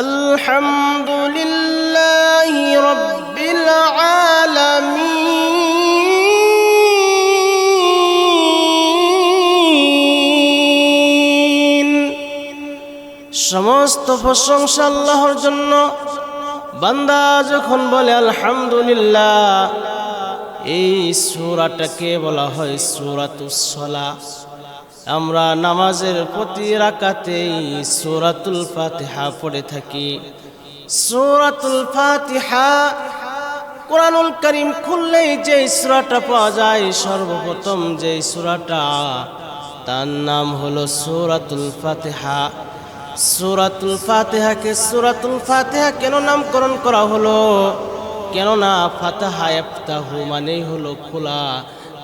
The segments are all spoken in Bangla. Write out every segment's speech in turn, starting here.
আলহামদুলিল্লাহি রাব্বিল আলামিন। সমস্ত প্রশংসা আল্লাহর জন্য। বান্দা যখন বলে আলহামদুলিল্লাহ, এই সূরাটাকে বলা হয় সূরাতুস সালাহ। আমরা নামাজের প্রতি রাকাতেই সূরাতুল ফাতিহা পড়ে থাকি। সূরাতুল ফাতিহা কোরআনুল কারীম খুললেই যে সূরাটা পাওয়া যায়, সর্বপ্রথম যে সূরাটা, তার নাম হলো সূরাতুল ফাতিহা। সূরাতুল ফাতিহাকে সূরাতুল ফাতিহা কেন নামকরণ করা হলো? কেননা ফাতাহা ইফতাহু মানেই হলো খোলা।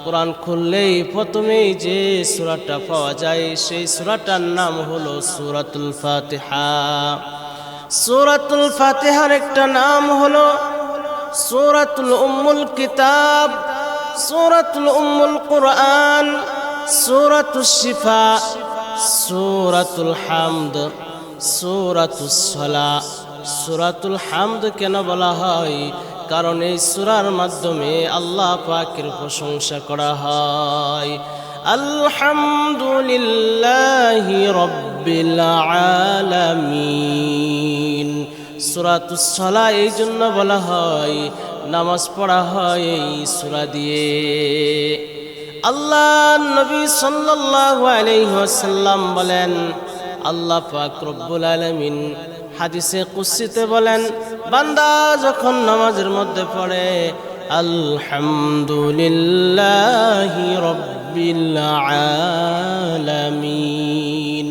কোরআন খুললেই প্রথমেই যে সূরাটা পাওয়া যায়, সেই সূরাটার নাম হলো সূরাতুল ফাতিহা। সূরাতুল ফাতিহার একটা নাম হলো সূরাতুল উম্মুল কিতাব, সূরাতুল উম্মুল কুরআন, সূরাতুশ শিফা, সূরাতুল হামদ, সূরাতুস সালাহ। সূরাতুল হামদ কেন বলা হয়? কারণ এই সূরার মাধ্যমে আল্লাহ পাকের প্রশংসা করা হয়। আলহামদুলিল্লাহি রাব্বিল আলামিন। সূরাতুস সালাহ এই জন্য বলা হয়, নামাজ পড়া হয় এই সূরা দিয়ে। আল্লাহ নবী সাল্লাল্লাহু আলাইহি ওয়াসাল্লাম বলেন, আল্লাহ পাক রব্বুল আলামিন হাদিসে কুদসিতে বলেন, বান্দা যখন নামাজের মধ্যে পড়ে আলহামদুলিল্লাহি রাব্বিল আলামিন,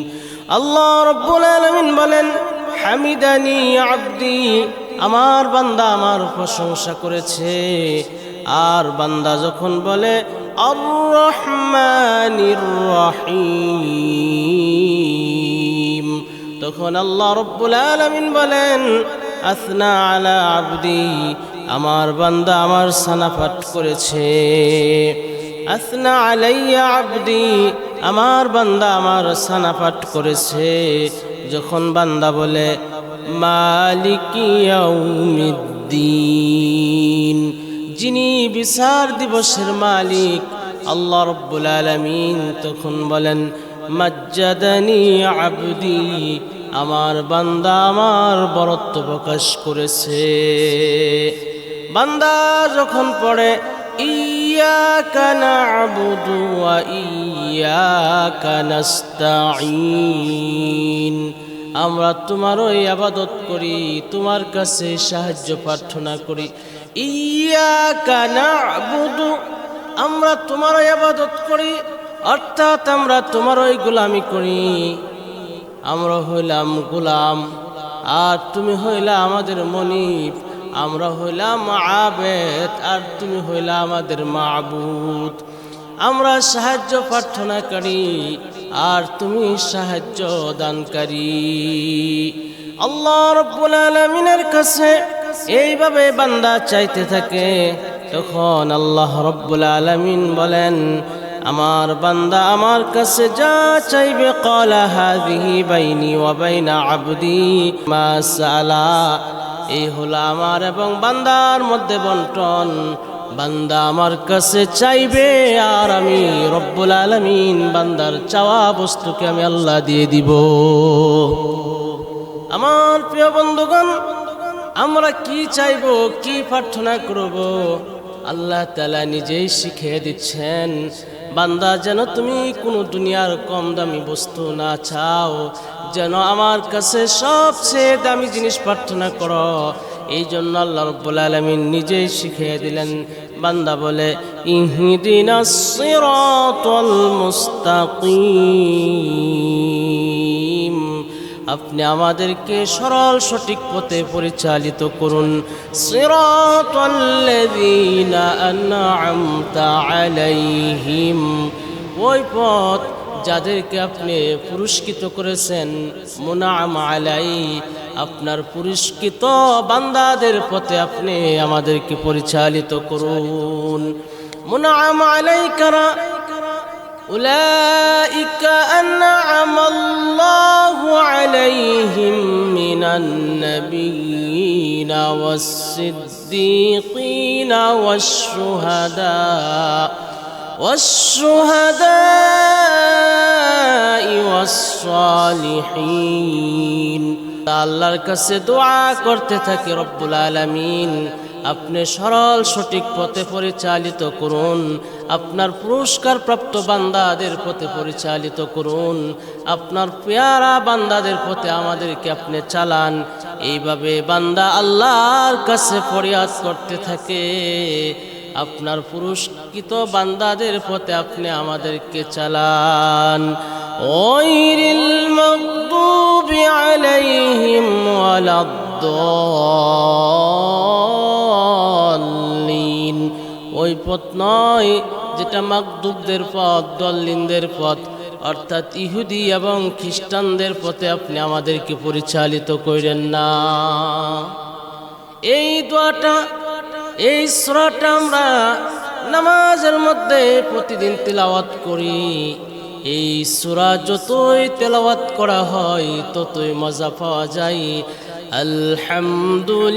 আল্লাহ রব্বুল আলামিন বলেন হামিদানি আবদি, আমার বান্দা আমার প্রশংসা করেছে। আর বান্দা যখন বলে আর রহমানির রহিম, তখন আল্লাহ রব্বুল আলামিন বলেন আসনা আলা আবদি, আমার বান্দা আমার সানাপাট করেছে। আসনা আলাইয়া আবদি, আমার বান্দা আমার সানাপাট করেছে। যখন বান্দা বলে মালিকি ইয়াউমিদ্দিন, যিনি বিচার দিবসের মালিক আল্লাহ রব্বুল আলামিন, তখন বলেন মাজ্জাদানি আবদি, আমার বান্দা আমার বরত্ব প্রকাশ করেছে। বান্দা যখন পড়ে ইয়্যাকা না'বুদু ওয়া ইয়্যাকা নাস্তাঈন, আমরা তোমারই ইবাদত করি, তোমার কাছে সাহায্য প্রার্থনা করি। ইয়্যাকা না'বুদু, আমরা তোমারই ইবাদত করি, অর্থাৎ আমরা তোমারই গোলামি করি। আমরা হইলাম গোলাম আর তুমি হইলা আমাদের মনিব, আমরা হইলাম আবেদ আর তুমি হইলা আমাদের মাবুদ। আমরা সাহায্য প্রার্থনাকারী আর তুমি সাহায্য দানকারী। আল্লাহ রব্বুল আলামিনের কাছে এইভাবে বান্দা চাইতে থাকে, তখন আল্লাহ রব্বুল আলামিন বলেন আমার বান্দা আমার কাছে যা চাইবে ক্বালা হাযিহি বাইনি ওয়া বাইনা আবদি মা সাআলা, এই হলো আমার এবং বান্দার মধ্যে বন্টন। বান্দা আমার কাছে চাইবে আর আমি রব্বুল আলামিন বান্দার চাওয়া বস্তুকে আমি আল্লাহ দিয়ে দিব। আমার প্রিয় বন্ধুগণ, আমরা কি চাইব, কি প্রার্থনা করব, আল্লাহ তাআলা নিজেই শিখিয়ে দিচ্ছেন। বান্দা যেন তুমি কোনো দুনিয়ার কম দামি বস্তু না চাও, যেন আমার কাছে সবচেয়ে দামি জিনিস প্রার্থনা করো। এই জন্য আল্লাহ রাব্বুল আলামিন নিজেই শিখিয়ে দিলেন। বান্দা বলে ইহদিনাস সিরাতাল মুস্তাকিম, আপনি আমাদেরকে সরল সঠিক পথে পরিচালিত করুন। সিরাতাল্লাযীনা আন'আমতা আলাইহিম, ওই পথ যাদেরকে আপনি পুরস্কৃত করেছেন। মুনআম আলাই, আপনার পুরস্কৃত বান্দাদের পথে আপনি আমাদেরকে পরিচালিত করুন। মুনআম আলাইকা أولئك أنعم الله عليهم من النبيين والصديقين والشهداء والصالحين আল্লাহর কাছে দোয়া করতে থাকি রব্বুল আলামিন আপনি সরল সঠিক পথে পরিচালিত করুন আপনার পুরস্কার প্রাপ্ত বান্দাদের পথে পরিচালিত করুন আপনার পেয়ারা বান্দাদের পথে আমাদেরকে আপনি চালান এইভাবে বান্দা আল্লাহর কাছে ফরিয়াদ করতে থাকে আপনার পুরস্কৃত বান্দাদের পথে আপনি আমাদেরকে চালান গায়রিল মাগদুবি আলাইহিম ওয়ালাদ-দাল্লিন ওই পথ নয় যেটা মাগদুবদের পথ দল্লিনদের পথ অর্থাৎ ইহুদি এবং খ্রিস্টানদের পথে আপনি আমাদেরকে পরিচালিত করেন না এই দোয়াটা এই সূরাটা আমরা নামাজের মধ্যে প্রতিদিন তিলাওয়াত করি এই সূরা যতই তেলাওয়াত করা হয় ততই মজা পাওয়া যায়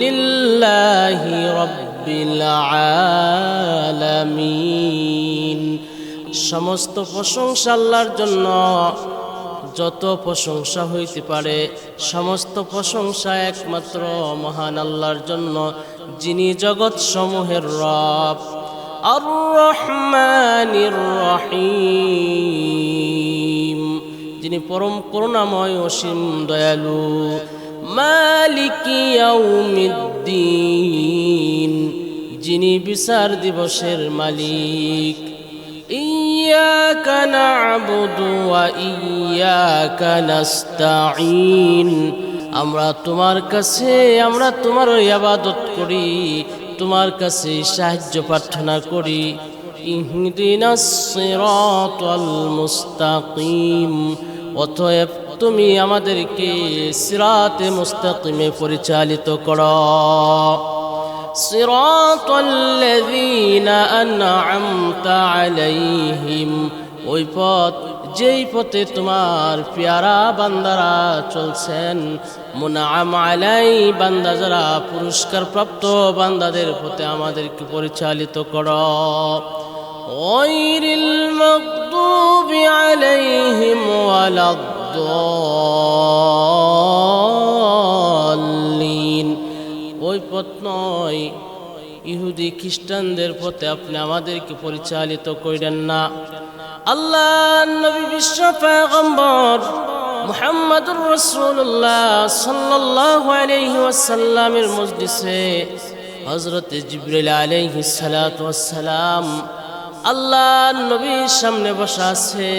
আলহামদুলিল্লাহি রাব্বিল আলামিন সমস্ত প্রশংসা আল্লাহর জন্য যত প্রশংসা হইতে পারে সমস্ত প্রশংসা একমাত্র মহান আল্লাহর জন্য যিনি জগৎ সমূহের রব আর রহমানির রহিম যিনি পরম করুণাময় অসীম দয়ালু মালিকি ইয়াউমিদ্দিন যিনি বিচার দিবসের মালিক ইয়্যাকা না'বুদু ওয়া ইয়্যাকা নাস্তাঈন আমরা তোমার ইবাদত করি তোমার কাছে সাহায্য প্রার্থনা করি ইহদিনাস সিরাতাল মুস্তাকিম অতএব তুমি আমাদেরকে সিরাতে মুস্তাকিমে পরিচালিত করো সিরাতাল্লাযীনা আন'আমতা আলাইহিম ওই পথ যেই পথে তোমার পেয়ারা বান্দারা চলছেন মুনআম আলাই বান্দা যারা পুরস্কার প্রাপ্ত বান্দাদের পথে আমাদেরকে পরিচালিত করো গায়রিল মাগদুবি আলাইহিম ওয়ালাদ-দাল্লিন ওই পথ নয় ইহুদি খ্রিস্টানদের পথে আপনি আমাদেরকে পরিচালিত করেন না আল্লাহ নবী বিশ্ব পয়গম্বর মুহাম্মদুর রাসূলুল্লাহ সাল্লাল্লাহু আলাইহি ওয়াসাল্লামের মজলিসে হযরত জিবরিল আলাইহিস সালাতু ওয়াস সালাম আল্লাহ নবীর সামনে বসা আছে